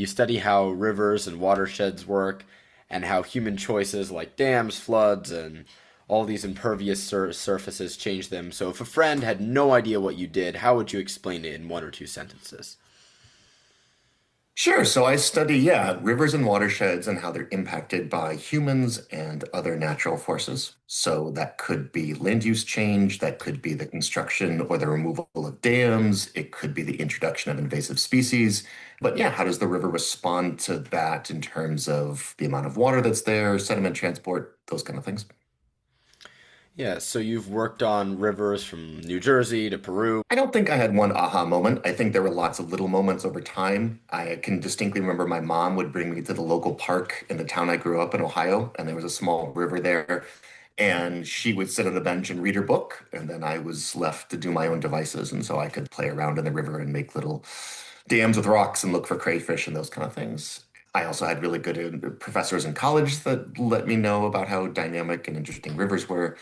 you study how rivers and watersheds work and how human choices like dams, floods, and all these impervious surfaces change them. So if a friend had no idea what you did, how would you explain it in one or two sentences? Sure. So I study, yeah, rivers and watersheds and how they're impacted by humans and other natural forces. So that could be land use change, that could be the construction or the removal of dams, it could be the introduction of invasive species. But yeah, how does the river respond to that in terms of the amount of water that's there, sediment transport, those kind of things? Yeah, so you've worked on rivers from New Jersey to Peru. I don't think I had one aha moment. I think there were lots of little moments over time. I can distinctly remember my mom would bring me to the local park in the town I grew up in, Ohio, and there was a small river there. And she would sit on the bench and read her book, and then I was left to do my own devices. And so I could play around in the river and make little dams with rocks and look for crayfish and those kind of things. I also had really good professors in college that let me know about how dynamic and interesting rivers were.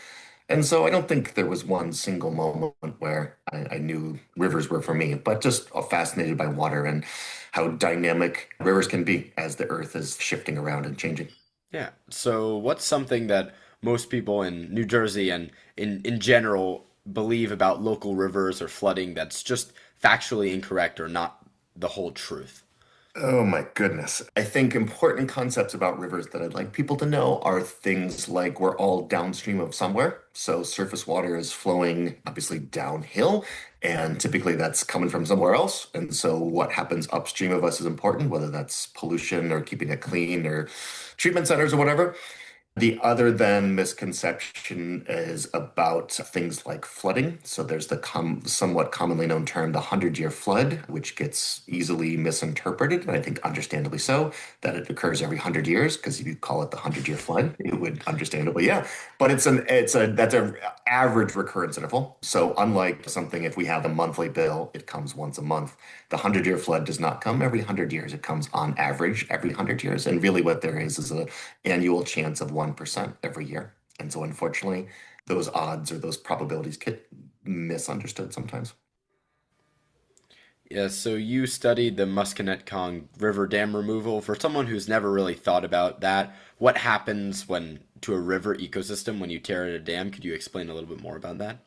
And so I don't think there was one single moment where I knew rivers were for me, but just fascinated by water and how dynamic rivers can be as the earth is shifting around and changing. Yeah. So what's something that most people in New Jersey and in general believe about local rivers or flooding that's just factually incorrect or not the whole truth? Oh my goodness. I think important concepts about rivers that I'd like people to know are things like we're all downstream of somewhere. So surface water is flowing obviously downhill, and typically that's coming from somewhere else. And so what happens upstream of us is important, whether that's pollution or keeping it clean or treatment centers or whatever. The other than misconception is about things like flooding. So there's the somewhat commonly known term, the 100-year flood, which gets easily misinterpreted, and I think understandably so, that it occurs every 100 years. Because if you call it the 100-year flood, it would understandably, yeah. But that's a average recurrence interval. So unlike something, if we have a monthly bill, it comes once a month. The 100-year flood does not come every 100 years. It comes on average every 100 years. And really what there is a annual chance of 1% every year. And so unfortunately, those odds or those probabilities get misunderstood sometimes. Yeah, so you studied the Musconetcong River dam removal. For someone who's never really thought about that, what happens when to a river ecosystem when you tear at a dam? Could you explain a little bit more about that?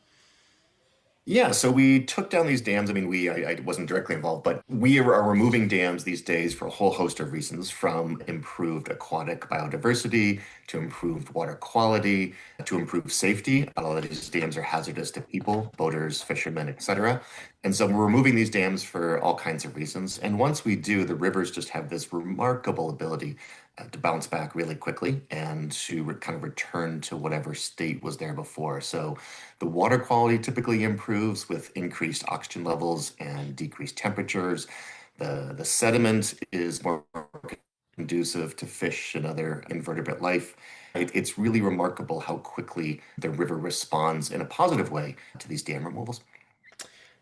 Yeah, so we took down these dams. I mean, I wasn't directly involved, but we are removing dams these days for a whole host of reasons, from improved aquatic biodiversity to improved water quality to improved safety. A lot of these dams are hazardous to people, boaters, fishermen, etc. And so we're removing these dams for all kinds of reasons. And once we do, the rivers just have this remarkable ability to bounce back really quickly and to kind of return to whatever state was there before. So the water quality typically improves with increased oxygen levels and decreased temperatures. The sediment is more conducive to fish and other invertebrate life. It's really remarkable how quickly the river responds in a positive way to these dam removals.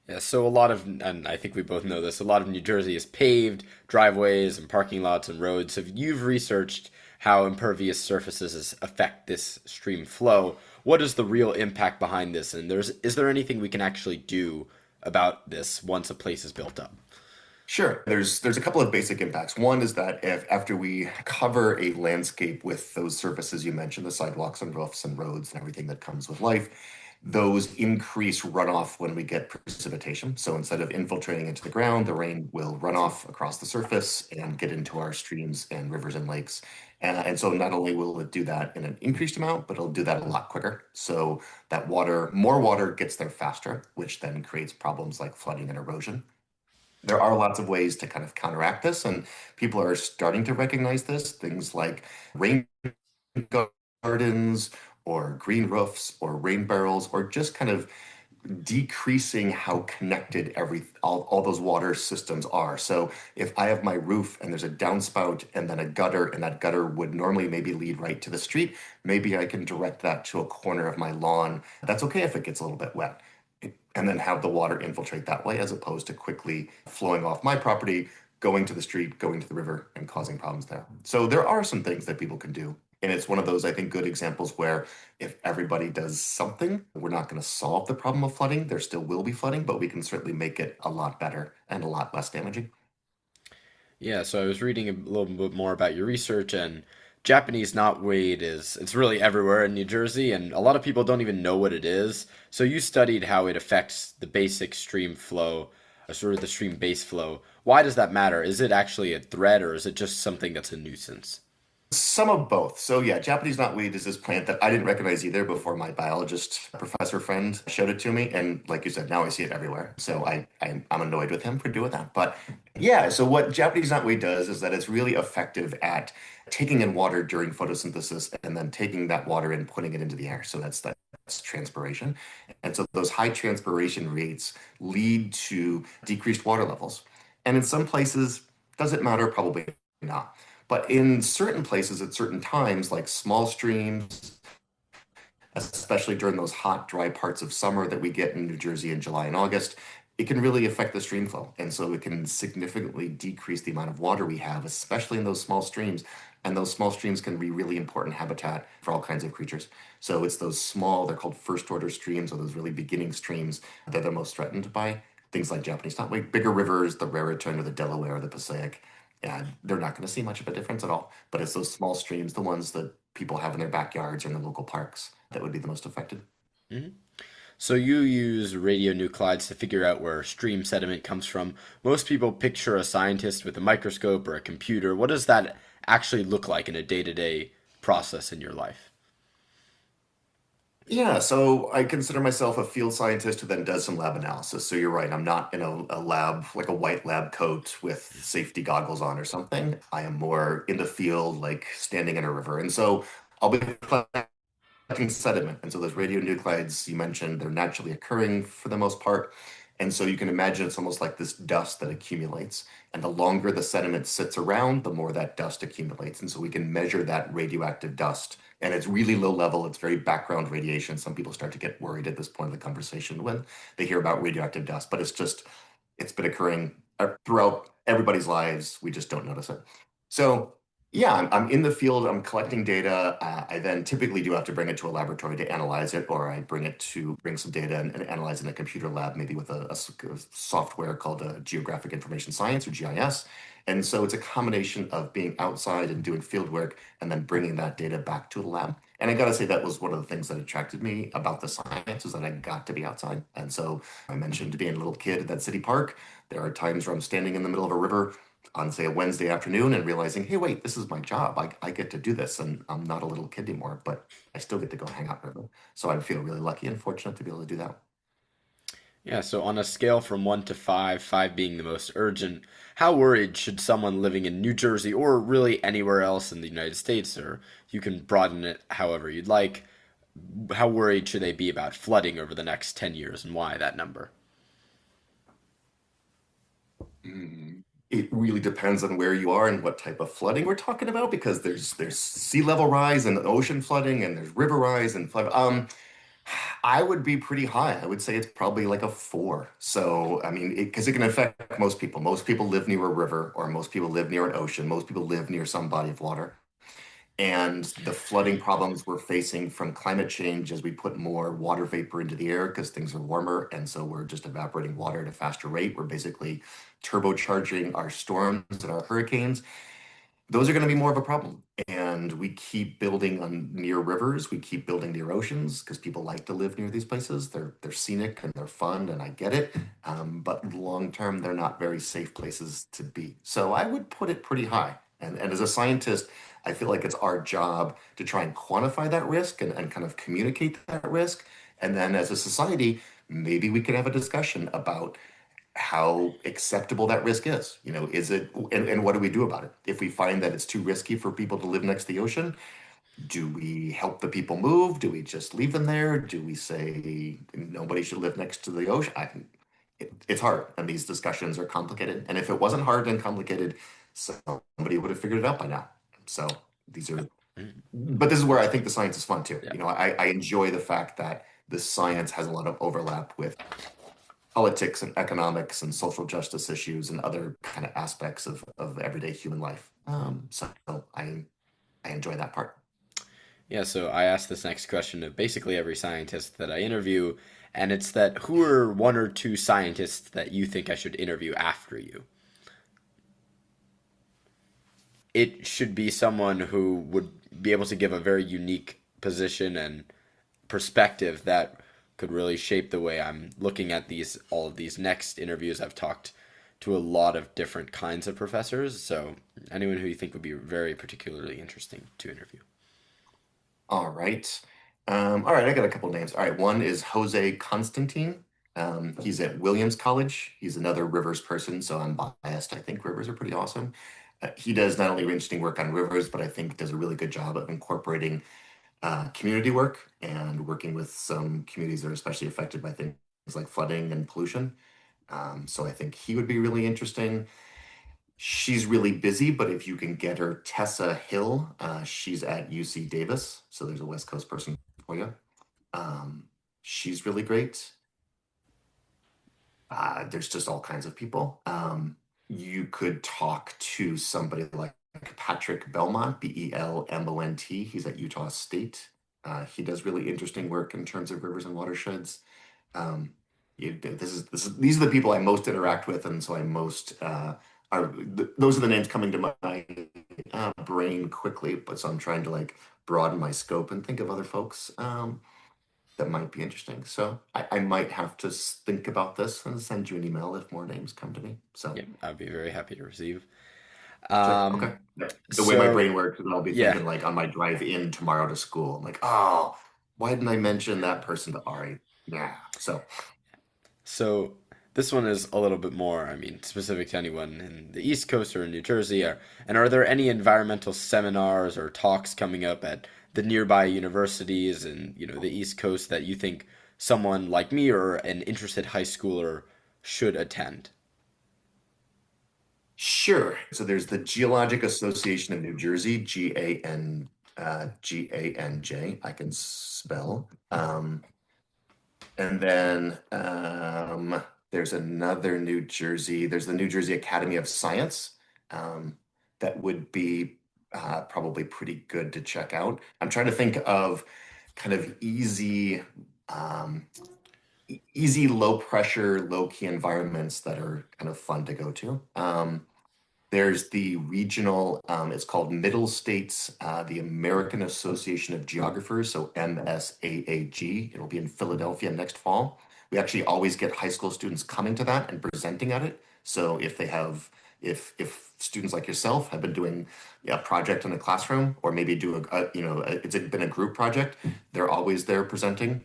Yeah, so a lot of, and I think we both know this, a lot of New Jersey is paved, driveways and parking lots and roads. So if you've researched how impervious affect this stream flow, what is the real impact behind this? And is there anything we can actually do about this once a place is built up? Sure. There's a couple of basic impacts. One is that if after we cover a landscape with those surfaces you mentioned, the sidewalks and roofs and roads and everything that comes with life, those increase runoff when we get precipitation. So instead of infiltrating into the ground, the rain will run off across the surface and get into our streams and rivers and lakes. And so not only will it do that in an increased amount, but it'll do that a lot quicker. So that more water gets there faster, which then creates problems like flooding and erosion. There are lots of ways to kind of counteract this, and people are starting to recognize this. Things like rain gardens or green roofs or rain barrels, or just kind of decreasing how connected all those water systems are. So if I have my roof and there's a downspout and then a gutter, and that gutter would normally maybe lead right to the street, maybe I can direct that to a corner of my lawn. That's okay if it gets a little bit wet. And then have the water infiltrate that way as opposed to quickly flowing off my property, going to the street, going to the river, and causing problems there. So there are some things that people can do. And it's one of those, I think, good examples where if everybody does something, we're not going to solve the problem of flooding. There still will be flooding, but we can certainly make it a lot better and a lot less damaging. Yeah, so I was reading a little bit more about your research, and Japanese knotweed it's really everywhere in New Jersey, and a lot of people don't even know what it is. So you studied how it affects the basic stream flow, sort of the stream base flow. Why does that matter? Is it actually a threat, or is it just something that's a nuisance? Some of both. So yeah, Japanese knotweed is this plant that I didn't recognize either before my biologist professor friend showed it to me. And like you said, now I see it everywhere. So I'm annoyed with him for doing that. But yeah, so what Japanese knotweed does is that it's really effective at taking in water during photosynthesis and then taking that water and putting it into the air. So that's transpiration. And so those high transpiration rates lead to decreased water levels. And in some places, does it matter? Probably not. But in certain places at certain times, like small streams, especially during those hot, dry parts of summer that we get in New Jersey in July and August, it can really affect the stream flow. And so it can significantly decrease the amount of water we have, especially in those small streams. And those small streams can be really important habitat for all kinds of creatures. So it's those small, they're called first order streams, or those really beginning streams that they're most threatened by things like Japanese knotweed. Bigger rivers, the Raritan or the Delaware or the Passaic, and they're not going to see much of a difference at all. But it's those small streams, the ones that people have in their backyards or in the local parks, that would be the most affected. Mhm. So you use radionuclides to figure out where stream sediment comes from. Most people picture a scientist with a microscope or a computer. What does that actually look like in a day-to-day process in your life? Yeah, so I consider myself a field scientist who then does some lab analysis. So you're right, I'm not in a lab, like a white lab coat with safety goggles on or something. I am more in the field, like standing in a river. And so I'll be collecting sediment. And so those radionuclides you mentioned, they're naturally occurring for the most part. And so you can imagine it's almost like this dust that accumulates. And the longer the sediment sits around, the more that dust accumulates. And so we can measure that radioactive dust. And it's really low level, it's very background radiation. Some people start to get worried at this point of the conversation when they hear about radioactive dust, but it's been occurring throughout everybody's lives. We just don't notice it. So yeah, I'm in the field. I'm collecting data. I then typically do have to bring it to a laboratory to analyze it, or I bring some data and analyze in a computer lab, maybe with a software called Geographic Information Science or GIS. And so it's a combination of being outside and doing field work and then bringing that data back to the lab. And I got to say, that was one of the things that attracted me about the science is that I got to be outside. And so I mentioned being a little kid at that city park. There are times where I'm standing in the middle of a river on, say, a Wednesday afternoon and realizing, hey, wait, this is my job. I get to do this, and I'm not a little kid anymore, but I still get to go hang out with them. So I feel really lucky and fortunate to be able to do that. Yeah, so on a scale from 1 to 5, 5 being the most urgent, how worried should someone living in New Jersey or really anywhere else in the United States, or you can broaden it however you'd like, how worried should they be about flooding over the next 10 years and why that number? It really depends on where you are and what type of flooding we're talking about because there's sea level rise and ocean flooding and there's river rise and flood. I would be pretty high. I would say it's probably like a four. So, I mean, because it can affect most people. Most people live near a river, or most people live near an ocean. Most people live near some body of water. And the flooding problems we're facing from climate change as we put more water vapor into the air because things are warmer. And so we're just evaporating water at a faster rate. We're basically turbocharging our storms and our hurricanes. Those are going to be more of a problem. And we keep building on near rivers. We keep building near oceans because people like to live near these places. They're scenic and they're fun, and I get it. But long term, they're not very safe places to be. So I would put it pretty high. And as a scientist, I feel like it's our job to try and quantify that risk and kind of communicate that risk. And then as a society, maybe we can have a discussion about how acceptable that risk is. Is it, and what do we do about it? If we find that it's too risky for people to live next to the ocean, do we help the people move? Do we just leave them there? Do we say nobody should live next to the ocean? It's hard, and these discussions are complicated. And if it wasn't hard and complicated, somebody would have figured it out by now. So these are, but this is where I think the science is fun too. Yeah. I enjoy the fact that the science has a lot of overlap with politics and economics and social justice issues and other kind of aspects of everyday human life. So I enjoy that part. Yeah, so I asked this next question of basically every scientist that I interview, and it's that who are one or two scientists that you think I should interview after you? it should be someone who would be able to give a very unique position and perspective that could really shape the way I'm looking at these all of these next interviews. I've talked to a lot of different kinds of professors, so anyone who you think would be very particularly interesting to interview. All right. All right, I got a couple names. All right, one is Jose Constantine. He's at Williams College. He's another Rivers person, so I'm biased. I think rivers are pretty awesome. He does not only interesting work on rivers, but I think does a really good job of incorporating community work and working with some communities that are especially affected by things like flooding and pollution. So I think he would be really interesting. She's really busy, but if you can get her, Tessa Hill, she's at UC Davis, so there's a West Coast person for you. She's really great. There's just all kinds of people. You could talk to somebody like Patrick Belmont, Belmont. He's at Utah State. He does really interesting work in terms of rivers and watersheds. Um, these are the people I most interact with, and so I most those are the names coming to my brain quickly. But so I'm trying to like broaden my scope and think of other folks that might be interesting. So I might have to think about this and send you an email if more names come to me. So Yeah, I'd be very happy to receive. sure, okay. Um, The way my so brain works is I'll be yeah, thinking like on my drive in tomorrow to school. I'm like, oh, why didn't I mention that person to Ari? Yeah. So so this one is a little bit more, I mean, specific to anyone in the East Coast or in New Jersey. And are there any environmental seminars or talks coming up at the nearby universities and, the East Coast that you think someone like me or an interested high schooler should attend? sure. So there's the Geologic Association of New Jersey, Ganj. I can spell. And then there's another New Jersey. There's the New Jersey Academy of Science. Um, that would be probably pretty good to check out. I'm trying to think of kind of um, easy, low pressure, low key environments that are kind of fun to go to. There's the regional, it's called Middle States, the American Association of Geographers, so MSAAG. It'll be in Philadelphia next fall. We actually always get high school students coming to that and presenting at it. So if they have, if students like yourself have been doing a project in the classroom, or maybe do it's been a group project, they're always there presenting.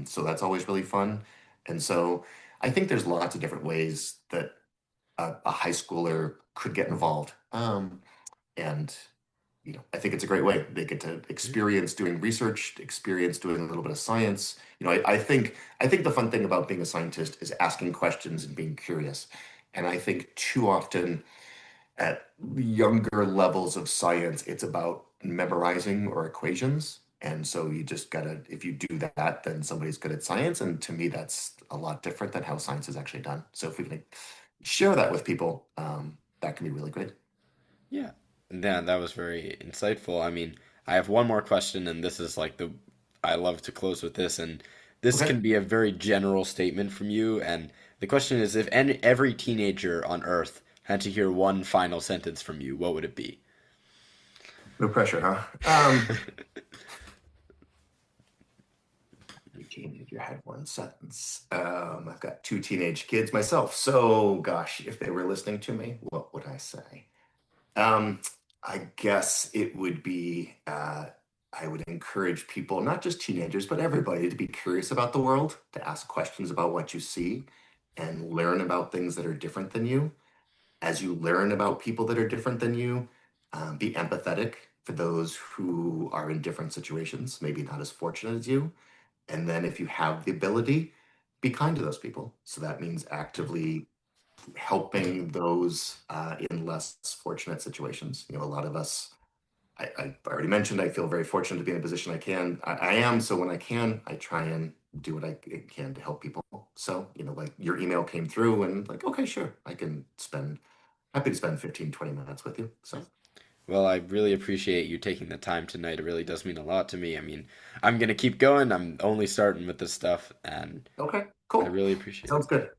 So that's always really fun. And so I think there's lots of different ways that a high schooler could get involved. And I think it's a great way. They get to experience doing research, experience doing a little bit of science. I think the fun thing about being a scientist is asking questions and being curious. And I think too often at younger levels of science, it's about memorizing or equations. And so you just gotta, if you do that, then somebody's good at science. And to me, that's a lot different than how science is actually done. So if we can share that with people, that can be really great. Yeah, that was very insightful. I mean, I have one more question, and this is like I love to close with this, and this Okay, can be a very general statement from you. And the question is, if every teenager on Earth had to hear one final sentence from you, what would it be? no pressure, huh? Every teenager had one sentence. I've got two teenage kids myself. So, gosh, if they were listening to me, what would I say? Um, I guess it would be I would encourage people, not just teenagers, but everybody, to be curious about the world, to ask questions about what you see, and learn about things that are different than you. As you learn about people that are different than you, be empathetic for those who are in different situations, maybe not as fortunate as you. And then if you have the ability, be kind to those people. So that means actively helping those in less fortunate situations. A lot of us, I already mentioned, I feel very fortunate to be in a position I am. So when I can, I try and do what I can to help people. So, like your email came through and like, okay, sure, happy to spend 15, 20 minutes with you. So, Well, I really appreciate you taking the time tonight. It really does mean a lot to me. I mean, I'm gonna keep going. I'm only starting with this stuff, and okay, I cool. really appreciate it. Sounds good.